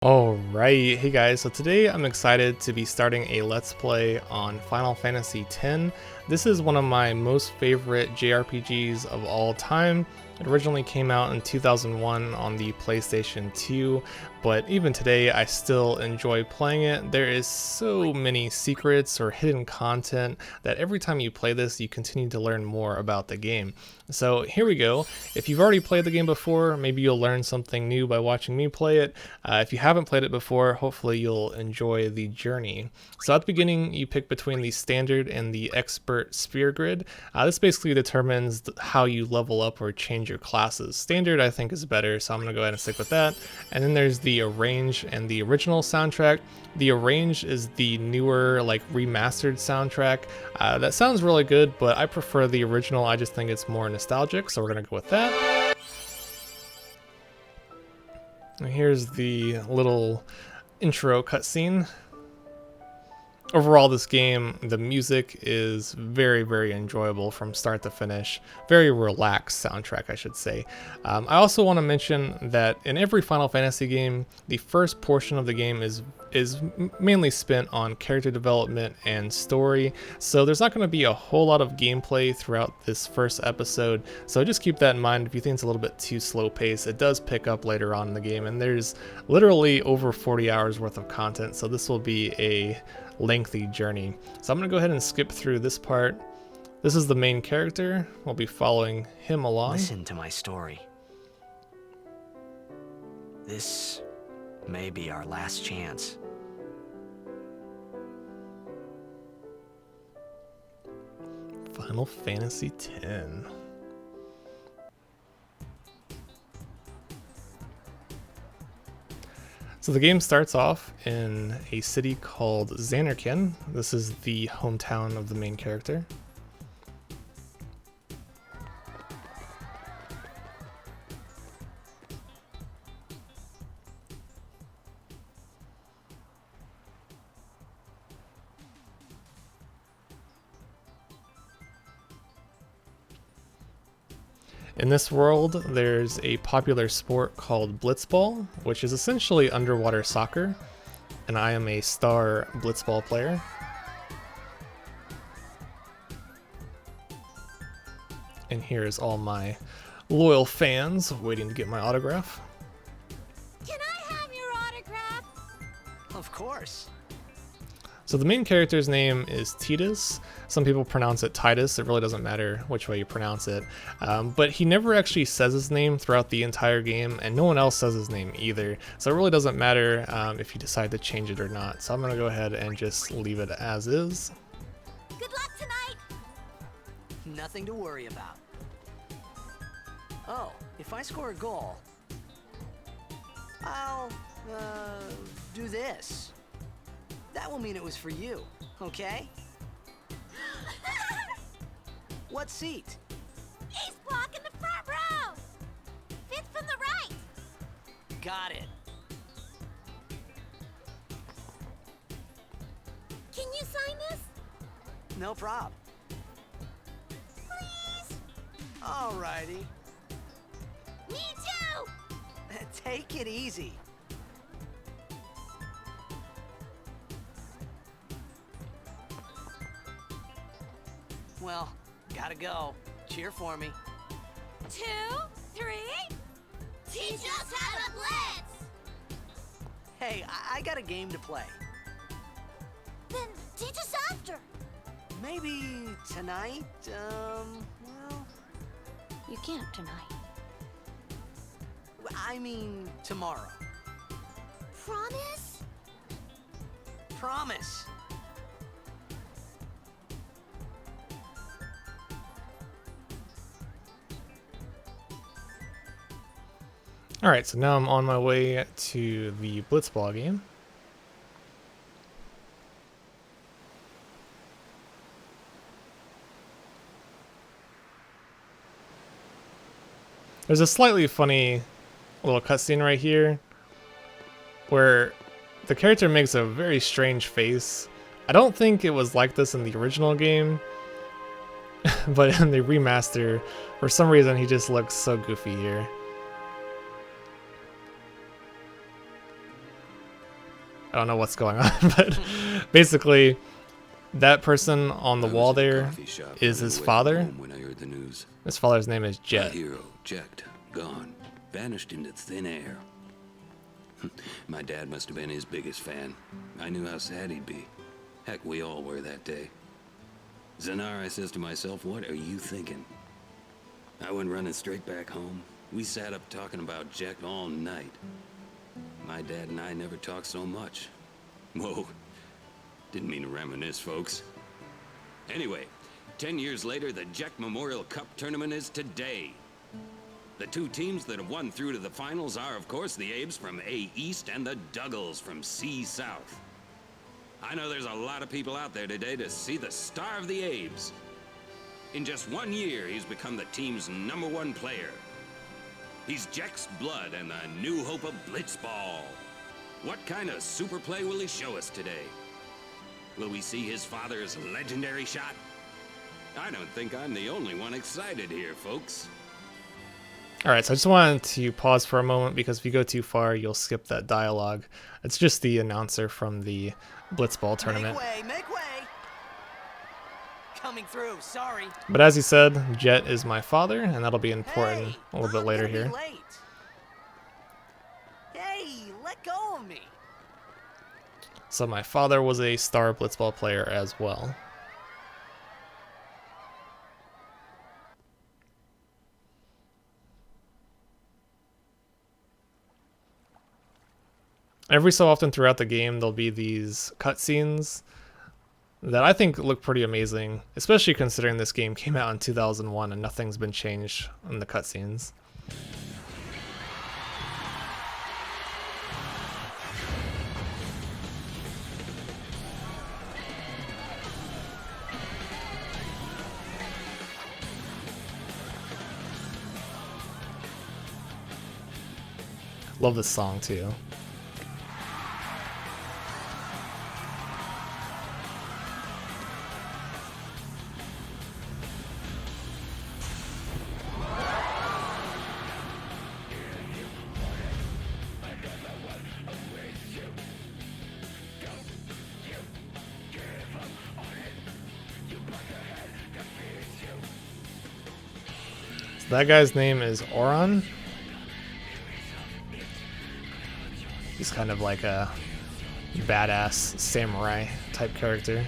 Alright, hey guys, so today I'm excited to be starting a Let's Play on Final Fantasy X. This is one of my most favorite JRPGs of all time. It originally came out in 2001 on the PlayStation 2, but even today I still enjoy playing it. There is so many secrets or hidden content that every time you play this you continue to learn more about the game. So here we go. If you've already played the game before, maybe you'll learn something new by watching me play it. If you haven't played it before, hopefully you'll enjoy the journey. So at the beginning, you pick between the standard and the expert sphere grid. This basically determines how you level up or change your classes. Standard I think is better, so I'm going to go ahead and stick with that. And then there's the arrange and the original soundtrack. The arrange is the newer, like remastered soundtrack. That sounds really good, but I prefer the original. I just think it's more nostalgic, so we're going to go with that. And here's the little intro cutscene. Overall, this game, the music is very enjoyable from start to finish. Very relaxed soundtrack, I should say. I also want to mention that in every Final Fantasy game, the first portion of the game is mainly spent on character development and story. So there's not going to be a whole lot of gameplay throughout this first episode. So just keep that in mind. If you think it's a little bit too slow paced, it does pick up later on in the game. And there's literally over 40 hours worth of content. So this will be a lengthy journey. So I'm going to go ahead and skip through this part. This is the main character. We'll be following him along. Listen to my story. This may be our last chance. Final Fantasy X. So the game starts off in a city called Zanarkand. This is the hometown of the main character. In this world, there's a popular sport called blitzball, which is essentially underwater soccer, and I am a star blitzball player. And here's all my loyal fans waiting to get my autograph. Can I have your autograph? Of course. So the main character's name is Titus. Some people pronounce it Titus. It really doesn't matter which way you pronounce it. But he never actually says his name throughout the entire game, and no one else says his name either. So it really doesn't matter if you decide to change it or not. So I'm going to go ahead and just leave it as is. Good luck tonight. Nothing to worry about. Oh, if I score a goal, I'll, do this. That will mean it was for you, okay? What seat? Ace block in the front row. Fifth from the right. Got it. Can you sign this? No prob. Please? Alrighty. Me too. Take it easy. Well, gotta go. Cheer for me. 2, 3. Teach us how to blitz. Hey, I got a game to play. Then teach us after. Maybe tonight, well, You can't tonight. I mean tomorrow. Promise? Promise. Alright, so now I'm on my way to the blitzball game. There's a slightly funny little cutscene right here where the character makes a very strange face. I don't think it was like this in the original game, but in the remaster, for some reason he just looks so goofy here. I don't know what's going on, but basically that person on the wall there is his father. When I heard the news. His father's name is My Jet. hero, Jet, gone, vanished into thin air. My dad must have been his biggest fan. I knew how sad he'd be. Heck, we all were that day. Zanar, I says to myself, what are you thinking? I went running straight back home. We sat up talking about Jet all night. My dad and I never talked so much. Whoa. Didn't mean to reminisce, folks. Anyway, 10 years later, the Jet Memorial Cup tournament is today. The two teams that have won through to the finals are, of course, the Abes from A East and the Duggles from C South. I know there's a lot of people out there today to see the star of the Abes. In just 1 year, he's become the team's #1 player. He's Jet's blood and the new hope of Blitzball. What kind of super play will he show us today? Will we see his father's legendary shot? I don't think I'm the only one excited here, folks. Alright, so I just wanted to pause for a moment because if you go too far, you'll skip that dialogue. It's just the announcer from the Blitzball tournament. Make way! Coming through, sorry. But as he said, Jet is my father, and that'll be important Hey, a little bit later I'm gonna here. be late. Hey, let go of me. So my father was a star Blitzball player as well. Every so often throughout the game, there'll be these cutscenes that I think look pretty amazing, especially considering this game came out in 2001 and nothing's been changed in the cutscenes. Love this song too. That guy's name is Oran. He's kind of like a badass samurai type character.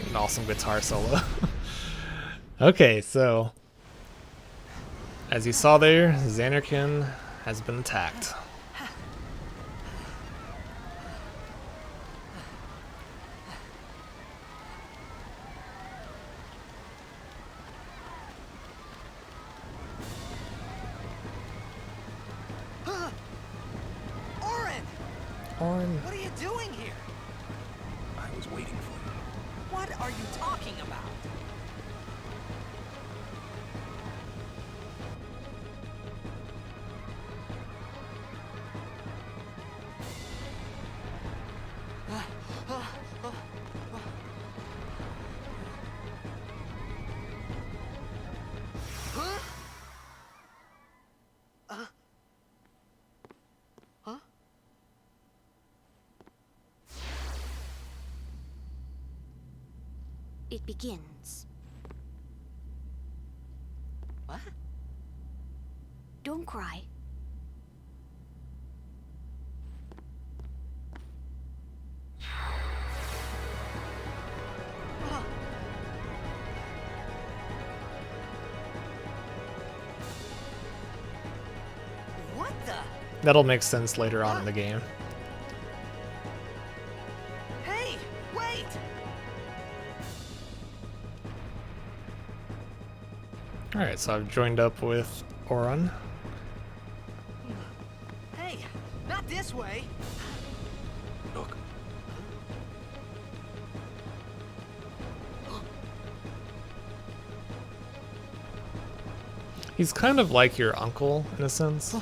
An awesome guitar solo. Okay, so as you saw there, Zanarkand has been attacked. Orin, what are you doing here? I was waiting for you. What are you talking about? it begins. What? Don't cry. What the? That'll make sense later on in the game. Hey, wait! Alright, so I've joined up with Oron. Hey, not this way. Look. He's kind of like your uncle, in a sense.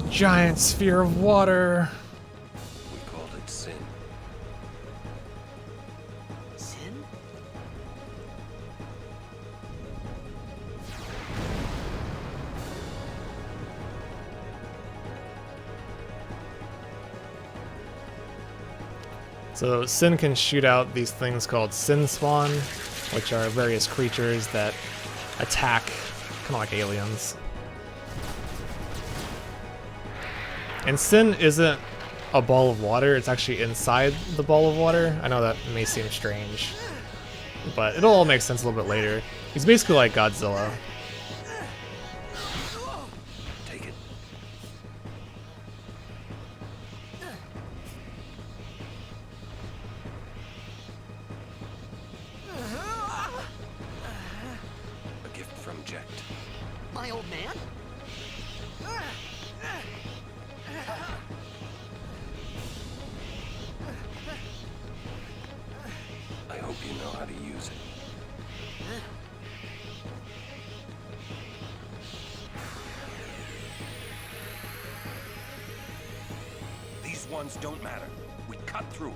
Giant sphere of water. We called it sin. Sin? So Sin can shoot out these things called Sin Spawn, which are various creatures that attack, kind of like aliens. And Sin isn't a ball of water, it's actually inside the ball of water. I know that may seem strange, but it'll all make sense a little bit later. He's basically like Godzilla. Take it. A gift from Jekt. My old man? I hope you know how to use it. These ones don't matter. We cut through.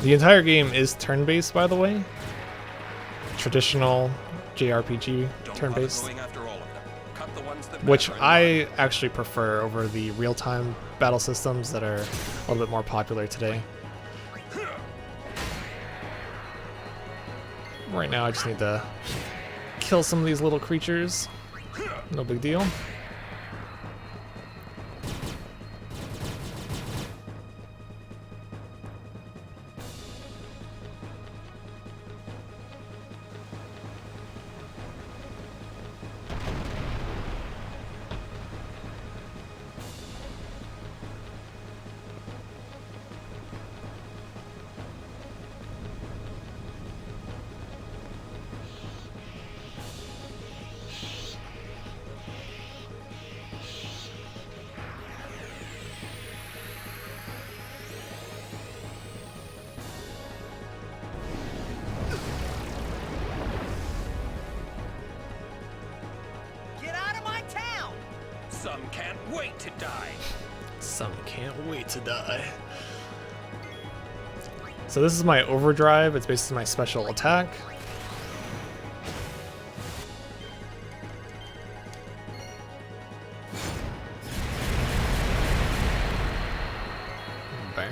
The entire game is turn-based, by the way. Traditional JRPG turn-based, Going after all of them. Cut the ones that which matter and I actually prefer over the real-time battle systems that are a little bit more popular today. Right now I just need to kill some of these little creatures. No big deal. Get out of my town! some can't wait to die. Some can't wait to die. So this is my Overdrive. It's basically my special attack. Bam.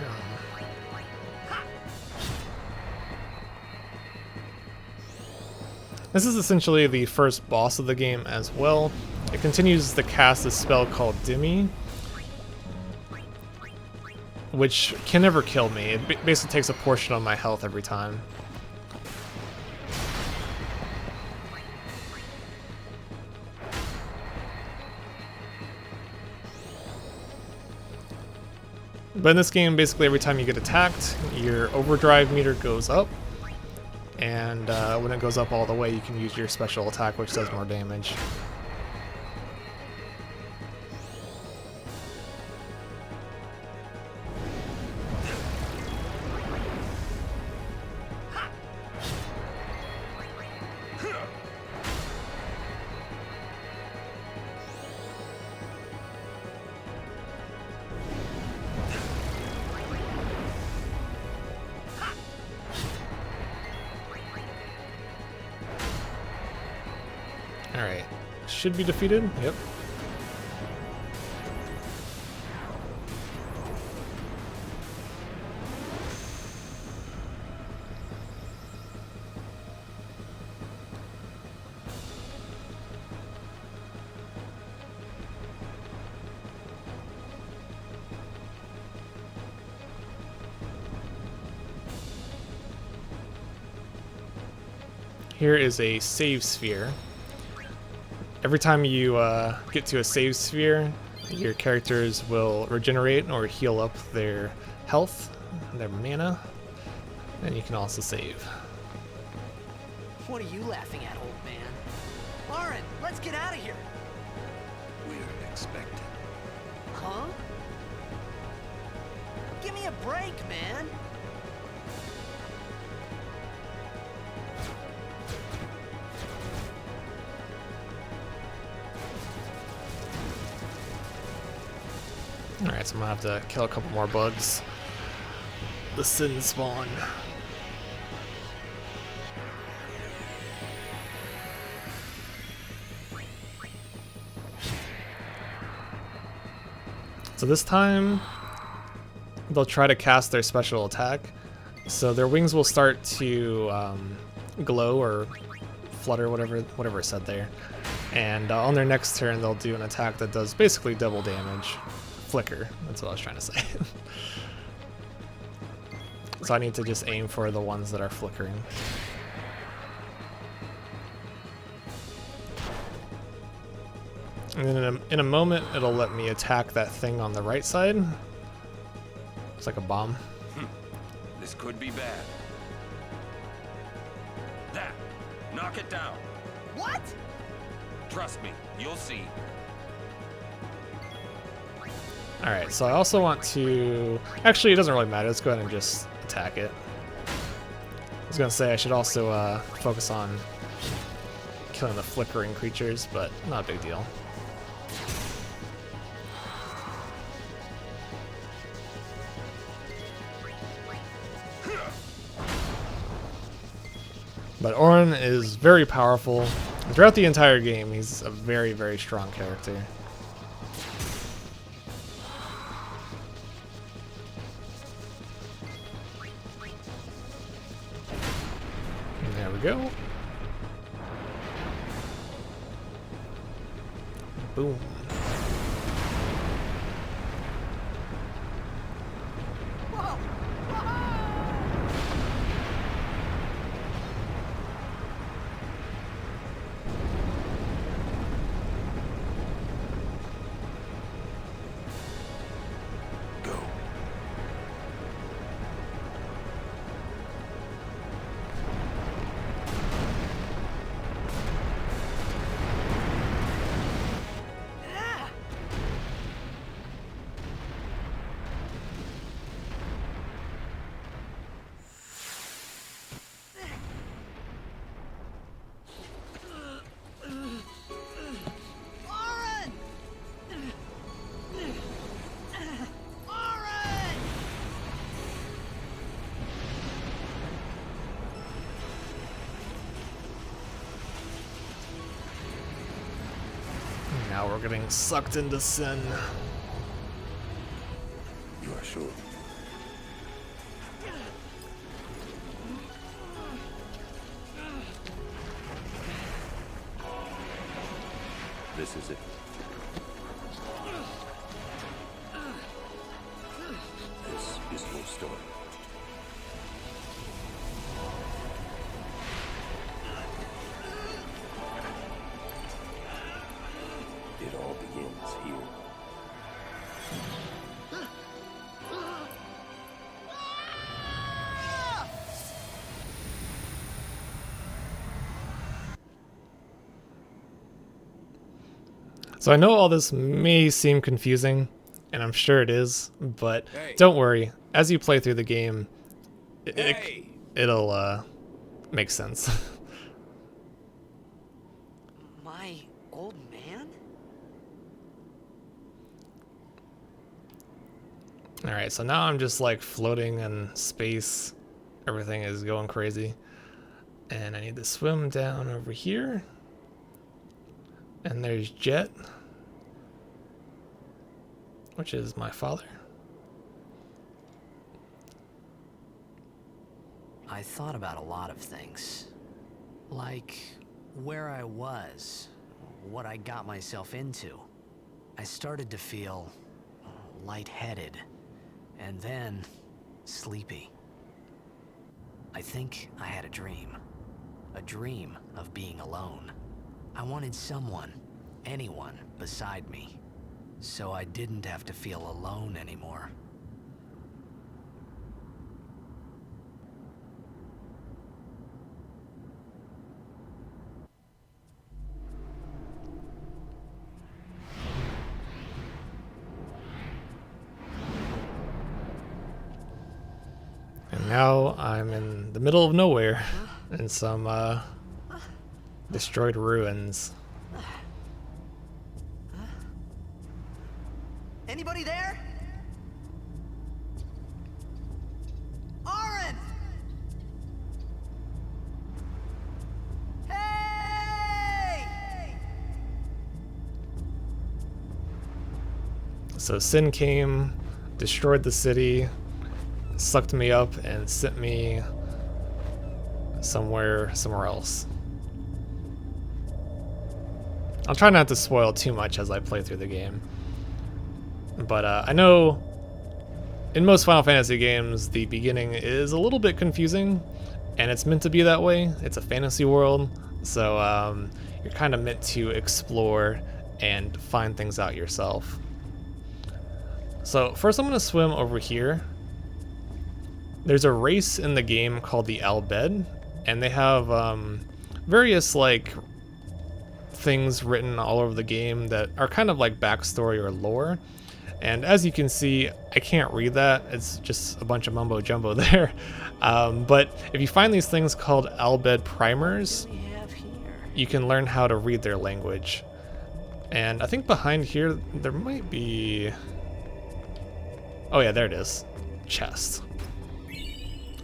This is essentially the first boss of the game as well. It continues to cast a spell called Dimmy, which can never kill me. It basically takes a portion of my health every time. But in this game, basically every time you get attacked, your overdrive meter goes up. And when it goes up all the way, you can use your special attack, which does more damage. Alright. Should be defeated. Yep. Here is a save sphere. Every time you get to a save sphere, your characters will regenerate or heal up their health, their mana, and you can also save. What are you laughing at, old man? Lauren, let's get out of here. We're expected. Huh? Give me a break, man. Alright, so I'm gonna have to kill a couple more bugs. The sin spawn. So this time, they'll try to cast their special attack. So their wings will start to glow or flutter, whatever is said there. And on their next turn, they'll do an attack that does basically double damage. Flicker, that's what I was trying to say. So I need to just aim for the ones that are flickering. And then in a moment, it'll let me attack that thing on the right side. It's like a bomb. This could be bad. That! Knock it down. What? Trust me, you'll see. Alright, so I also want to... Actually, it doesn't really matter. Let's go ahead and just attack it. I was going to say I should also focus on killing the flickering creatures, but not a big deal. But Orin is very powerful. Throughout the entire game, he's a very, very strong character. And there we go. Boom. Whoa! Go. Lauren! Lauren! Now we're getting sucked into sin. You are sure? This is it. This is your story. It all begins here. So I know all this may seem confusing, and I'm sure it is, but Hey. don't worry. As you play through the game, Hey! it'll make sense. My old man? Alright, so now I'm just like floating in space. Everything is going crazy. And I need to swim down over here. And there's Jet, which is my father. I thought about a lot of things. Like where I was, what I got myself into. I started to feel lightheaded, and then sleepy. I think I had a dream of being alone. I wanted someone, anyone beside me, so I didn't have to feel alone anymore. And now I'm in the middle of nowhere in some destroyed ruins. Anybody there? Aaron! Hey! So Sin came, destroyed the city, sucked me up, and sent me somewhere else. I'll try not to spoil too much as I play through the game. But I know in most Final Fantasy games, the beginning is a little bit confusing, and it's meant to be that way. It's a fantasy world, so you're kind of meant to explore and find things out yourself. So first I'm going to swim over here. There's a race in the game called the Al Bhed, and they have various like things written all over the game that are kind of like backstory or lore. And as you can see, I can't read that. It's just a bunch of mumbo jumbo there. But if you find these things called Al Bhed primers, What do we have here? you can learn how to read their language. And I think behind here, there might be... Oh yeah, there it is. Chest.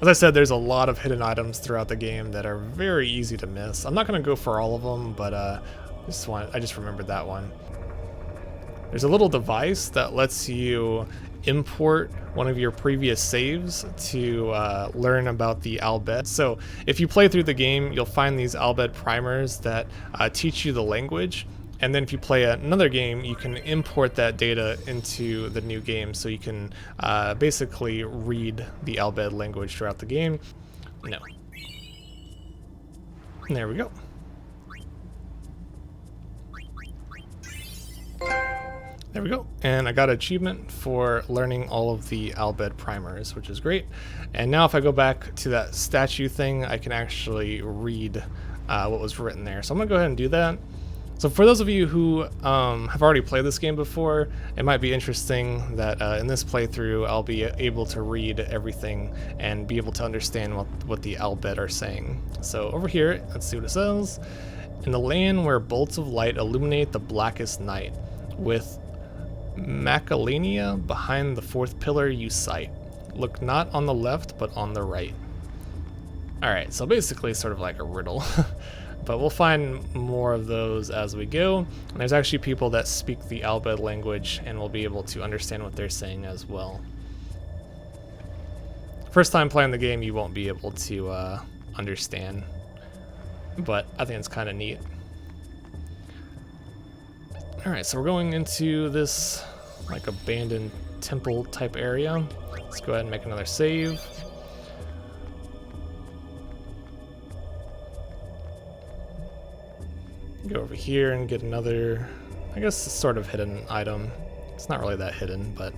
As I said, there's a lot of hidden items throughout the game that are very easy to miss. I'm not going to go for all of them, but I just remembered that one. There's a little device that lets you import one of your previous saves to learn about the Al Bhed. So if you play through the game, you'll find these Al Bhed primers that teach you the language. And then if you play another game, you can import that data into the new game, so you can basically read the Al Bhed language throughout the game. No. And there we go. There we go. And I got an achievement for learning all of the Al Bhed primers, which is great. And now if I go back to that statue thing, I can actually read what was written there. So I'm going to go ahead and do that. So for those of you who have already played this game before, it might be interesting that in this playthrough I'll be able to read everything and be able to understand what the Al Bhed are saying. So over here, let's see what it says. In the land where bolts of light illuminate the blackest night, with Macalania behind the fourth pillar you sight. Look not on the left, but on the right. Alright, so basically sort of like a riddle. But we'll find more of those as we go. And there's actually people that speak the Al Bhed language, and we'll be able to understand what they're saying as well. First time playing the game, you won't be able to understand, but I think it's kind of neat. Alright, so we're going into this like abandoned temple type area. Let's go ahead and make another save. Go over here and get another, I guess, sort of hidden item. It's not really that hidden, but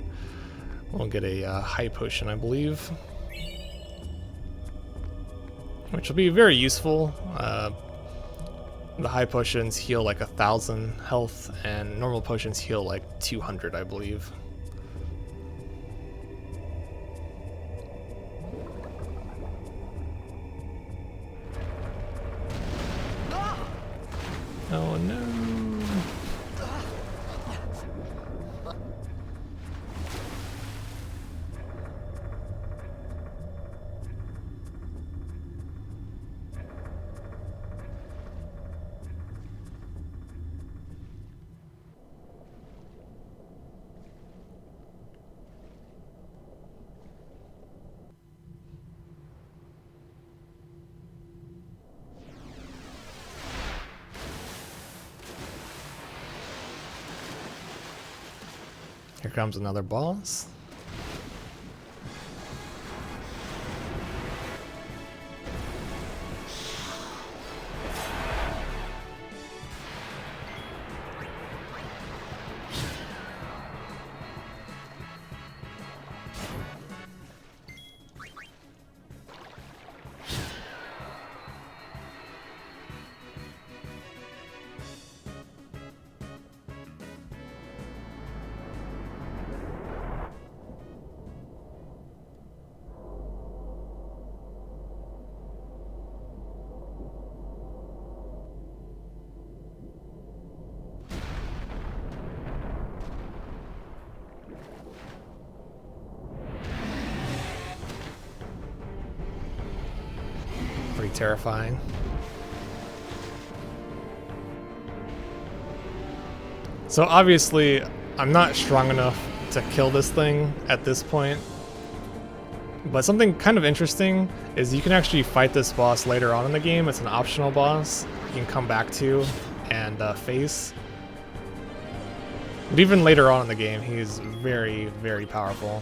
we'll get a high potion, I believe, which will be very useful. The high potions heal like 1,000 health, and normal potions heal like 200, I believe. Oh no. Here comes another boss. Pretty terrifying. So obviously, I'm not strong enough to kill this thing at this point. But something kind of interesting is you can actually fight this boss later on in the game. It's an optional boss you can come back to and face. But even later on in the game, he's very, very powerful.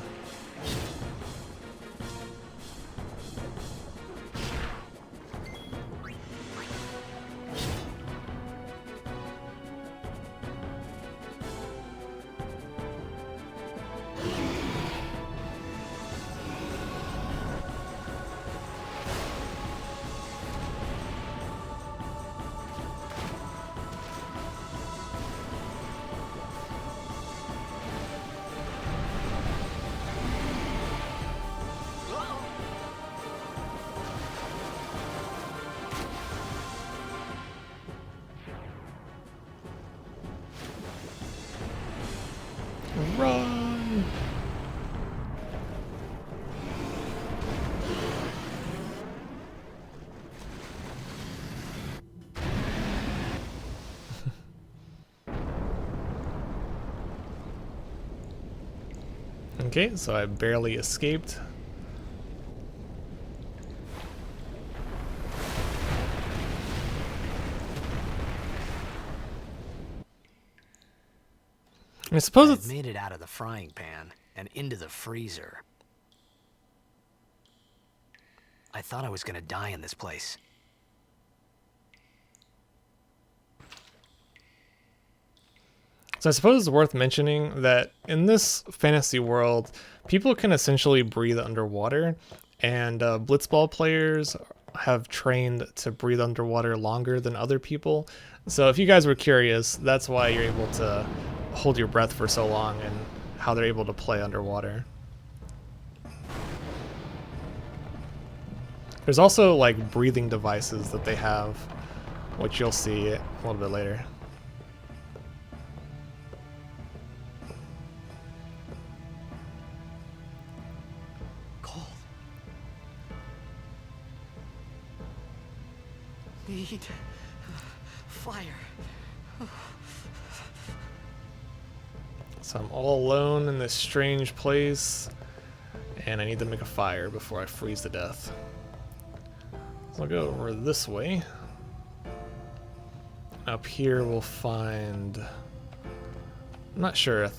Run! Okay, so I barely escaped. I suppose I've it's made it out of the frying pan and into the freezer. I thought I was gonna die in this place. So I suppose it's worth mentioning that in this fantasy world, people can essentially breathe underwater, and blitzball players have trained to breathe underwater longer than other people. So if you guys were curious, that's why you're able to hold your breath for so long and how they're able to play underwater. There's also like breathing devices that they have, which you'll see a little bit later. Cold. Need fire. So I'm all alone in this strange place, and I need to make a fire before I freeze to death. So I'll go over this way. Up here we'll find... I'm not sure.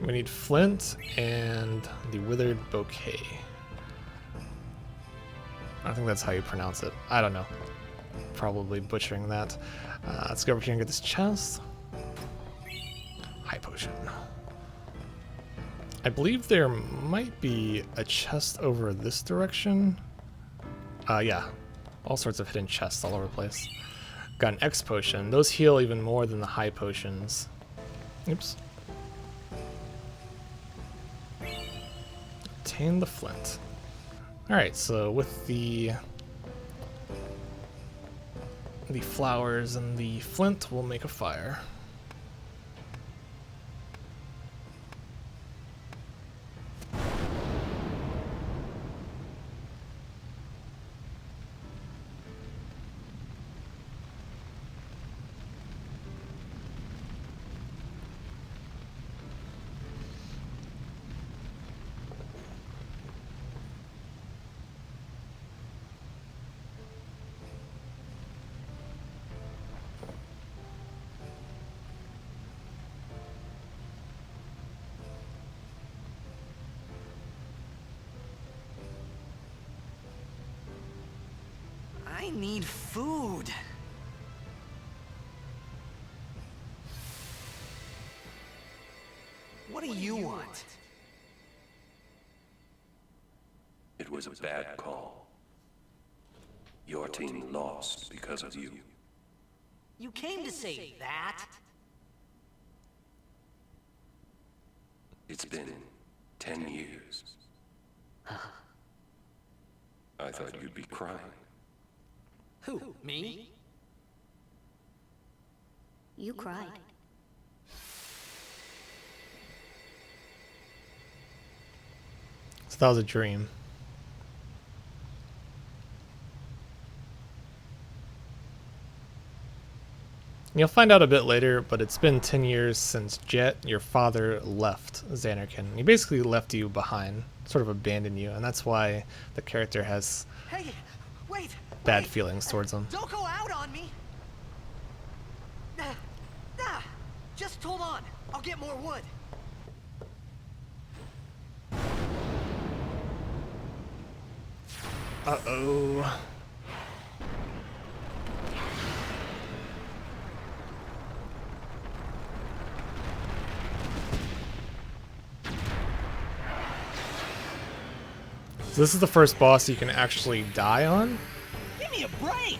We need flint and the withered bouquet. I think that's how you pronounce it. I don't know. Probably butchering that. Let's go over here and get this chest. High potion. I believe there might be a chest over this direction. Yeah. All sorts of hidden chests all over the place. Got an X potion. Those heal even more than the high potions. Oops. Obtain the flint. Alright, so with the flowers and the flint, we'll make a fire. need food. What do you want? It was a bad call. Your team lost because of you. You came to say that? It's been 10 years. I thought you'd be crying. Who, me? You cried. So that was a dream. You'll find out a bit later, but it's been 10 years since Jet, your father, left Zanarkand. He basically left you behind, sort of abandoned you, and that's why the character has Hey, wait! bad wait. feelings towards him. Don't go out on me! Just hold on. I'll get more wood. Uh-oh. So this is the first boss you can actually die on? Give me a break!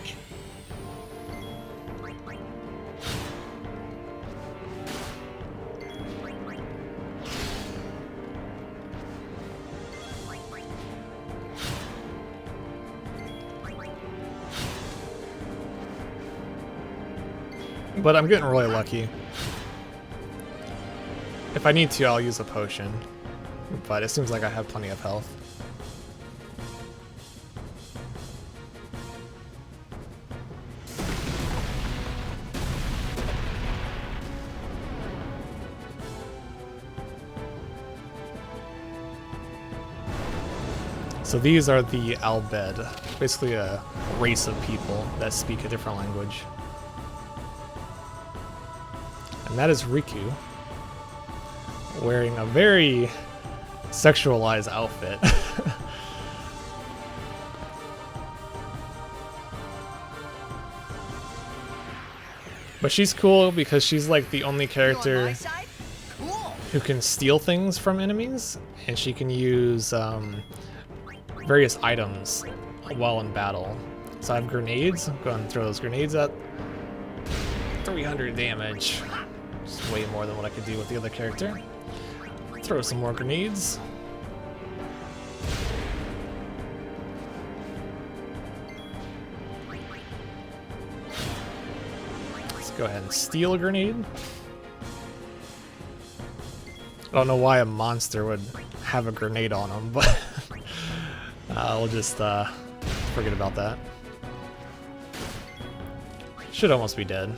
But I'm getting really lucky. If I need to, I'll use a potion. But it seems like I have plenty of health. So these are the Albed, basically a race of people that speak a different language. And that is Riku, wearing a very sexualized outfit. But she's cool because she's like the only character Cool. who can steal things from enemies, and she can use various items while in battle. So I have grenades. Go ahead and throw those grenades at 300 damage. Just way more than what I could do with the other character. Throw some more grenades. Let's go ahead and steal a grenade. I don't know why a monster would have a grenade on them, but we'll just forget about that. Should almost be dead.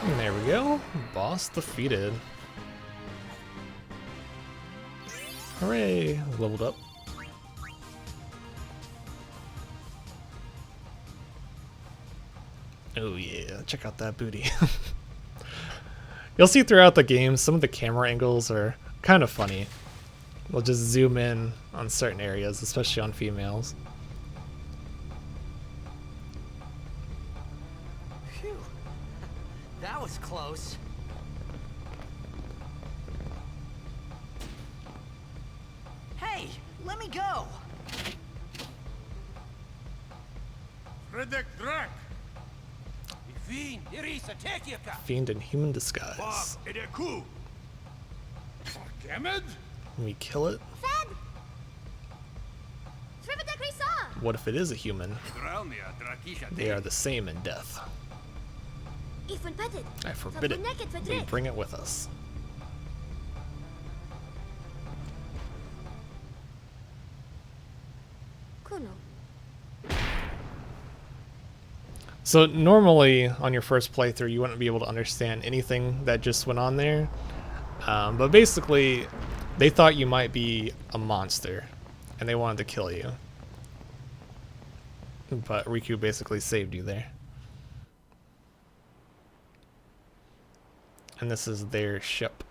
And there we go. Boss defeated. Hooray! Leveled up. Oh yeah, check out that booty. You'll see throughout the game, some of the camera angles are kind of funny. We'll just zoom in on certain areas, especially on females. Phew. That was close. Hey, let me go! Fiend in human disguise. Can we kill it? Fed! What if it is a human? They are the same in death. I forbid it. We bring it with us. So normally on your first playthrough you wouldn't be able to understand anything that just went on there, but basically they thought you might be a monster and they wanted to kill you, but Riku basically saved you there. And this is their ship.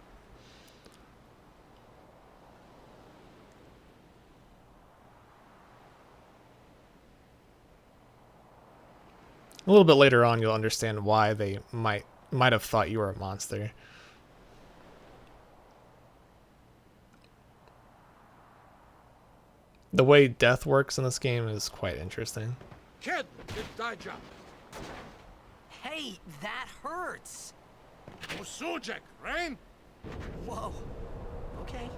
A little bit later on, you'll understand why they might have thought you were a monster. The way death works in this game is quite interesting. Kid, it's die job. Hey, that hurts. Usujek, Rain? Whoa. Okay.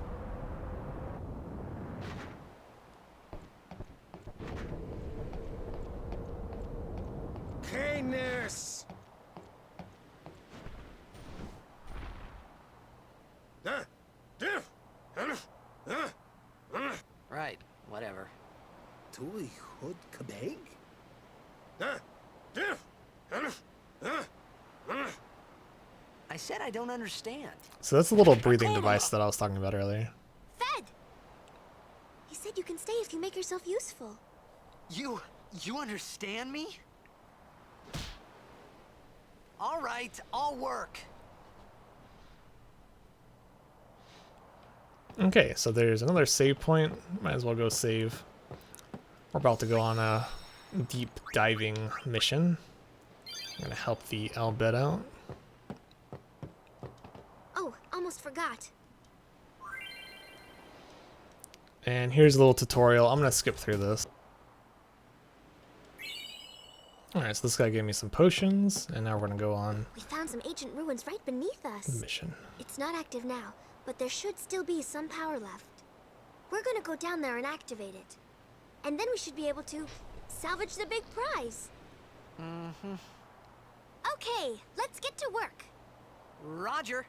Canis! Right, whatever. Tui Hood Kabeg? I said I don't understand. So that's the little breathing device that I was talking about earlier. Fed! He said you can stay if you make yourself useful. You understand me? All right, I'll work. Okay, so there's another save point. Might as well go save. We're about to go on a deep diving mission. I'm gonna help the Albed out. Oh, almost forgot. And here's a little tutorial. I'm gonna skip through this. Alright, so this guy gave me some potions, and now we're gonna go on We found some ancient ruins right beneath us. the mission. It's not active now, but there should still be some power left. We're gonna go down there and activate it. And then we should be able to salvage the big prize. Mm-hmm. Okay, let's get to work. Roger.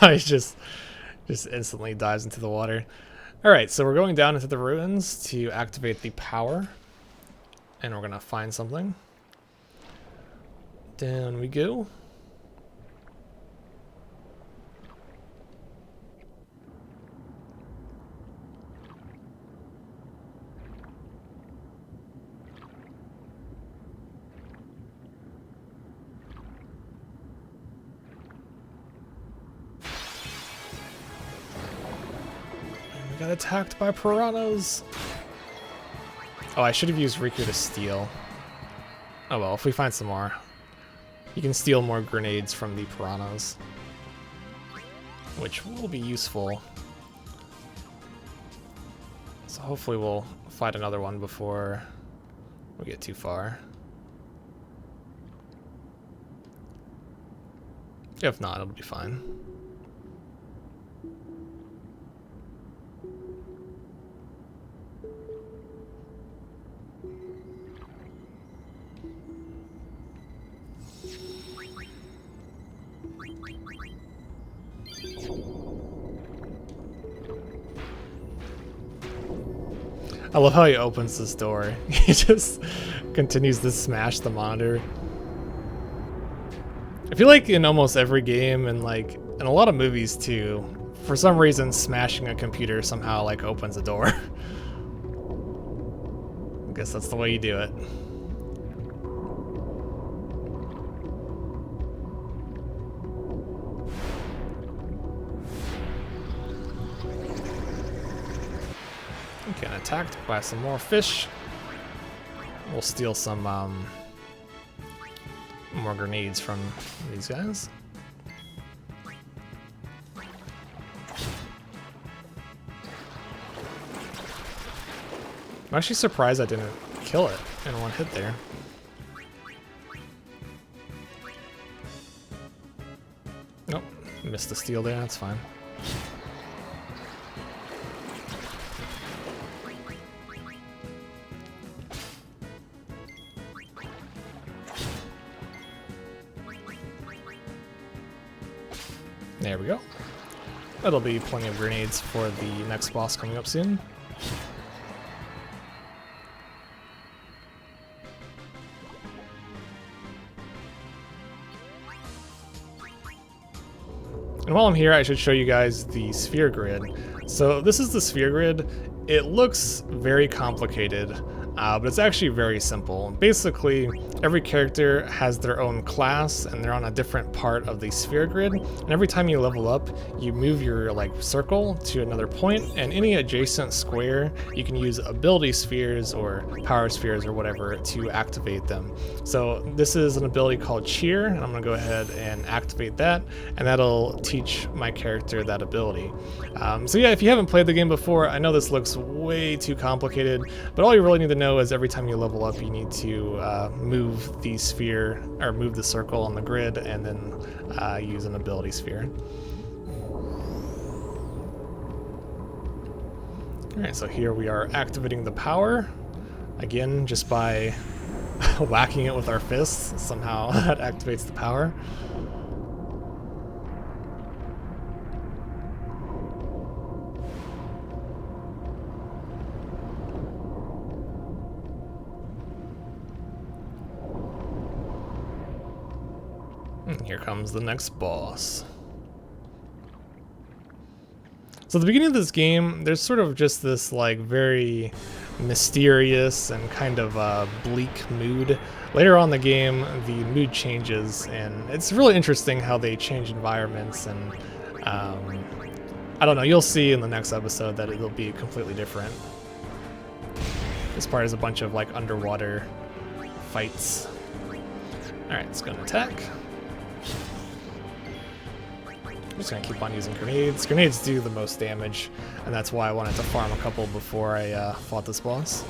He just instantly dives into the water. Alright, so we're going down into the ruins to activate the power. And we're gonna find something. Down we go. We got attacked by piranhas. Oh, I should have used Riku to steal. Oh well, if we find some more. You can steal more grenades from the piranhas, which will be useful. So hopefully we'll fight another one before we get too far. If not, it'll be fine. I love how he opens this door. He just continues to smash the monitor. I feel like in almost every game and like in a lot of movies too, for some reason smashing a computer somehow like opens a door. I guess that's the way you do it. Getting attacked by some more fish. We'll steal some more grenades from these guys. I'm actually surprised I didn't kill it in one hit there. Nope, missed the steal there, that's fine. There we go. That'll be plenty of grenades for the next boss coming up soon. And while I'm here, I should show you guys the sphere grid. So this is the sphere grid. it looks very complicated, but it's actually very simple. Basically, every character has their own class and they're on a different part of the sphere grid. And every time you level up, you move your circle to another point, and any adjacent square, you can use ability spheres or power spheres or whatever to activate them. So this is an ability called Cheer, and I'm gonna go ahead and activate that, and that'll teach my character that ability. So yeah, if you haven't played the game before, I know this looks way too complicated, but all you really need to know is every time you level up, you need to move the sphere, or move the circle on the grid, and then use an ability sphere. Alright, so here we are activating the power, again, just by whacking it with our fists. Somehow that activates the power. And here comes the next boss. So at the beginning of this game, there's sort of just this very mysterious and kind of bleak mood. Later on in the game, the mood changes, and it's really interesting how they change environments, and I don't know, you'll see in the next episode that it'll be completely different. This part is a bunch of underwater fights. Alright, it's gonna attack. I'm just gonna keep on using grenades. Grenades do the most damage, and that's why I wanted to farm a couple before I fought this boss.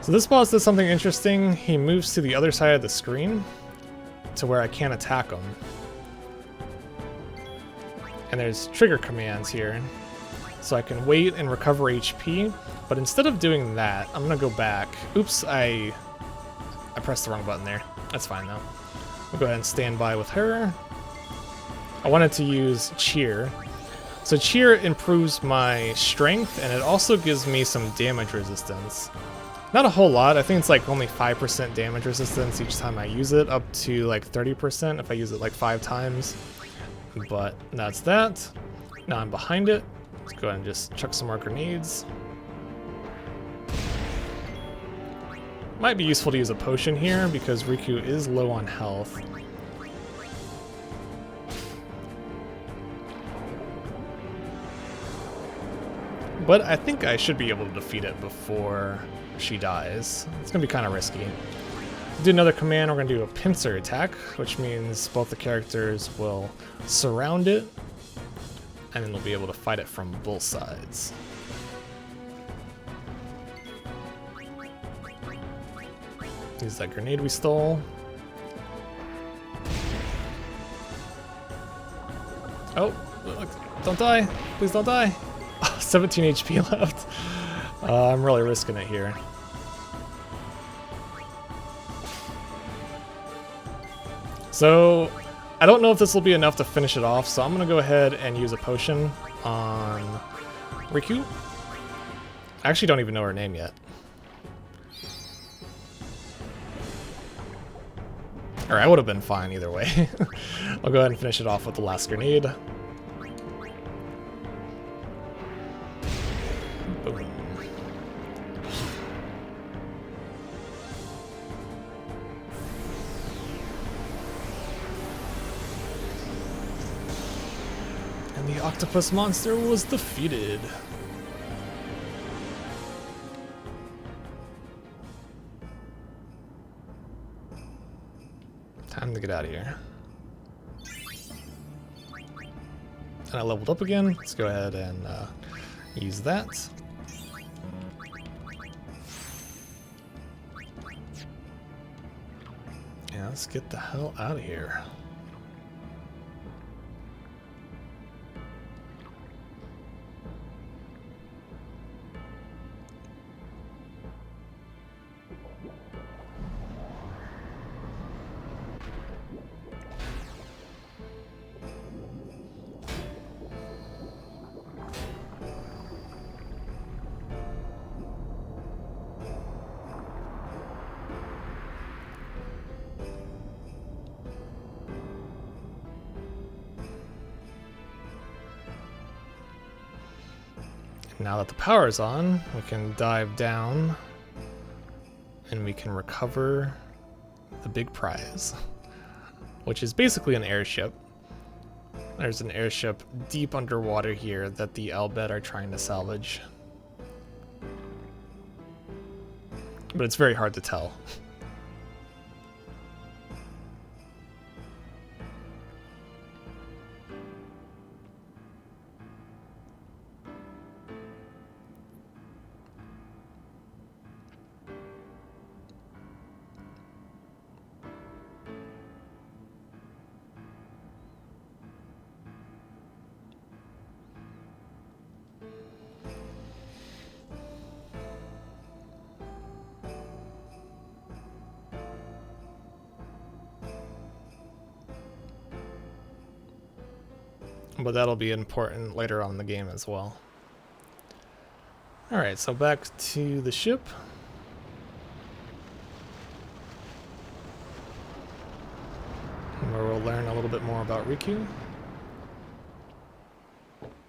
So this boss does something interesting. He moves to the other side of the screen to where I can't attack him. And there's trigger commands here. So I can wait and recover HP, but instead of doing that, I'm gonna go back. Oops, I pressed the wrong button there. That's fine though. We'll go ahead and stand by with her. I wanted to use Cheer. So Cheer improves my strength, and it also gives me some damage resistance. Not a whole lot. I think it's only 5% damage resistance each time I use it, up to 30% if I use it 5 times. But that's that. Now I'm behind it. Let's go ahead and just chuck some more grenades. Might be useful to use a potion here because Riku is low on health. But I think I should be able to defeat it before she dies. It's gonna be kind of risky. Do another command, we're gonna do a Pincer Attack, which means both the characters will surround it, and then they'll be able to fight it from both sides. Use that grenade we stole. Oh, look, don't die. Please don't die. 17 HP left. I'm really risking it here. So, I don't know if this will be enough to finish it off, so I'm going to go ahead and use a potion on Riku. I actually don't even know her name yet. Or I would have been fine either way. I'll go ahead and finish it off with the last grenade. Boom. And the octopus monster was defeated. Time to get out of here. And I leveled up again. Let's go ahead and use that. Yeah, let's get the hell out of here. Now that the power is on, we can dive down and we can recover the big prize, which is basically an airship. There's an airship deep underwater here that the Albed are trying to salvage. But it's very hard to tell. But that'll be important later on in the game as well. Alright, so back to the ship. Where we'll learn a little bit more about Riku.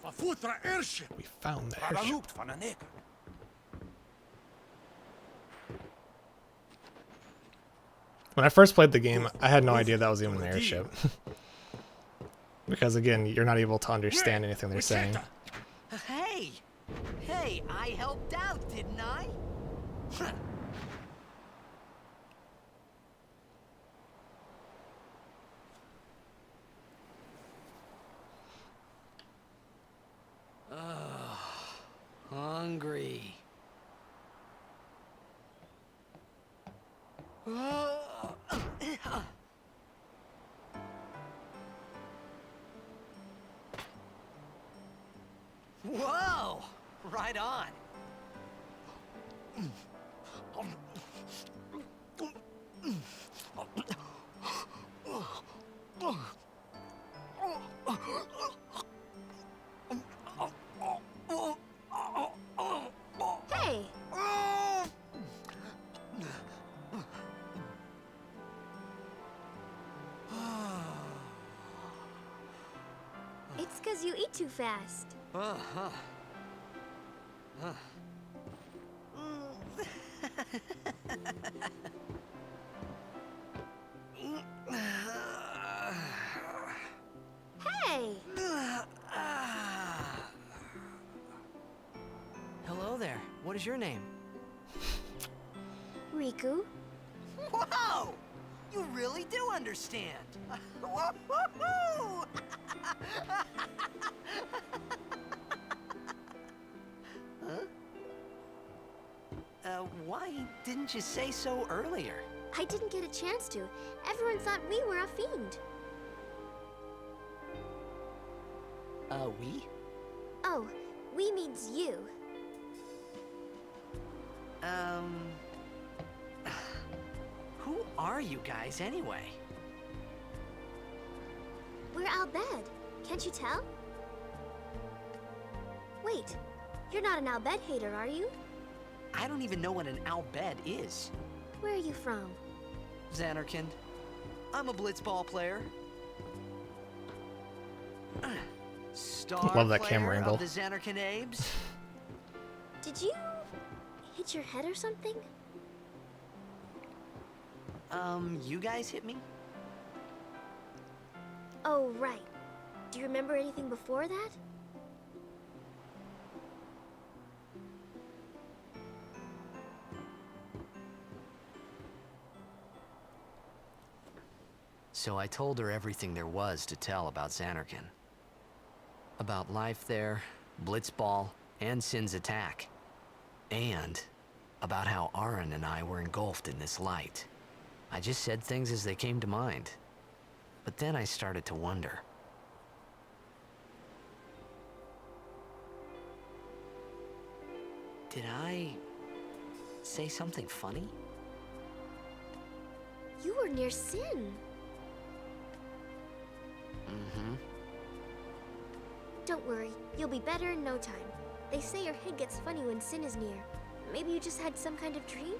Vafutra airship. We found the airship. When I first played the game, I had no idea that was even an airship. Because again, you're not able to understand anything they're saying. Hey! Hey, I helped out, didn't I? Hungry. Whoa! Right on. Hey! It's 'cause you eat too fast. Hey! Hello there. What is your name? Riku? Whoa! You really do understand. Woo-hoo-hoo! Why didn't you say so earlier? I didn't get a chance to. Everyone thought we were a fiend. We? Oh, we means you. Who are you guys anyway? We're Albed. Can't you tell? Wait, you're not an Albed hater, are you? I don't even know what an Albed is. Where are you from? Zanarkand. I'm a blitzball player. Star Love that player camera angle. of the Zanarkand Abes. Did you hit your head or something? You guys hit me? Oh, right. Do you remember anything before that? So I told her everything there was to tell about Zanarkand. About life there, Blitzball, and Sin's attack. And about how Aaron and I were engulfed in this light. I just said things as they came to mind. But then I started to wonder. Did I say something funny? You were near Sin. Mm-hmm. Don't worry, you'll be better in no time. They say your head gets funny when Sin is near. Maybe you just had some kind of dream?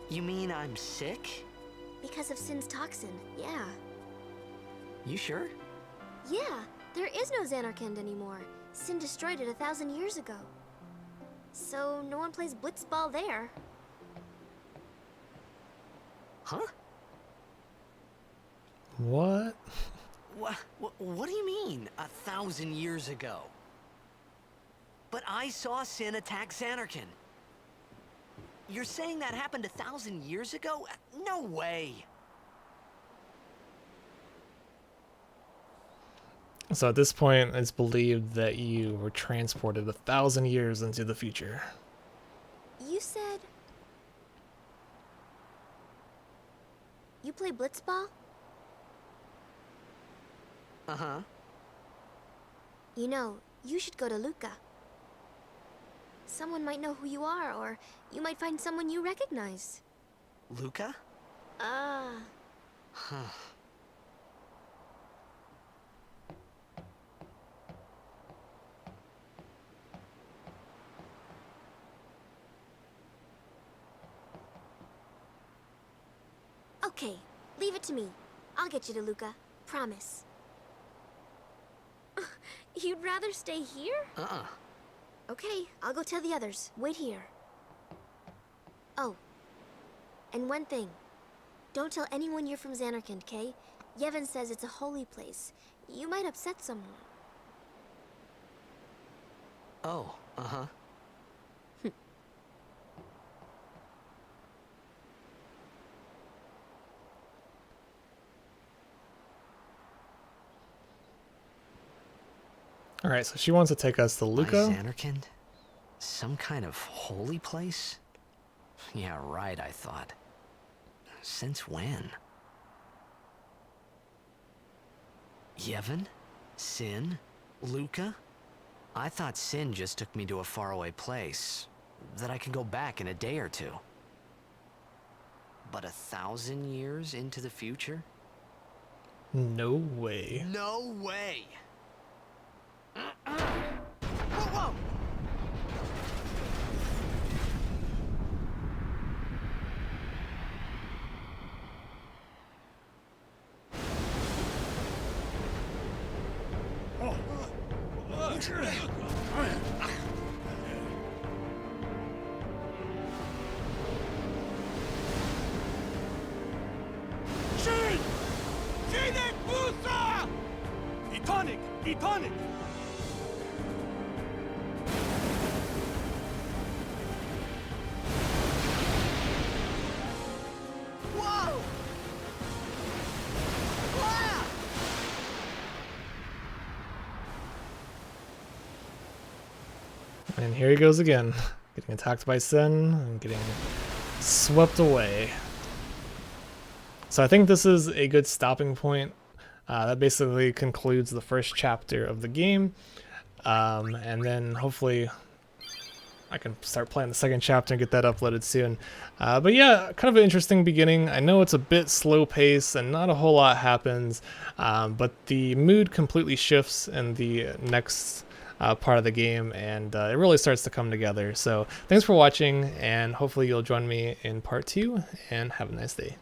You mean I'm sick? Because of Sin's toxin, yeah. You sure? Yeah, there is no Zanarkand anymore. Sin destroyed it 1,000 years ago. So no one plays blitzball there. Huh? What? What do you mean, 1,000 years ago? But I saw Sin attack Zanarkand. You're saying that happened 1,000 years ago? No way! So at this point, it's believed that you were transported 1,000 years into the future. You said... You play blitzball? Uh-huh. You know, you should go to Luca. Someone might know who you are, or you might find someone you recognize. Luca? Ah. Huh. Okay, leave it to me. I'll get you to Luca. Promise. You'd rather stay here? Uh-uh. Okay, I'll go tell the others. Wait here. Oh, and one thing. Don't tell anyone you're from Zanarkand, okay? Yevon says it's a holy place. You might upset someone. Oh, uh-huh. Alright, so she wants to take us to Luca. Zanarkand? Some kind of holy place? Yeah, right, I thought. Since when? Yevon? Sin? Luca? I thought Sin just took me to a faraway place that I can go back in a day or two. But 1,000 years into the future? No way. No way! Whoa! Shin! Shin Busa! Etonic! Etonic! Whoa! Ah! And here he goes again, getting attacked by Sin and getting swept away. So I think this is a good stopping point. That basically concludes the first chapter of the game. And then hopefully I can start playing the second chapter and get that uploaded soon. But yeah, kind of an interesting beginning. I know it's a bit slow paced and not a whole lot happens, but the mood completely shifts in the next part of the game, and it really starts to come together. So thanks for watching, and hopefully you'll join me in part 2, and have a nice day.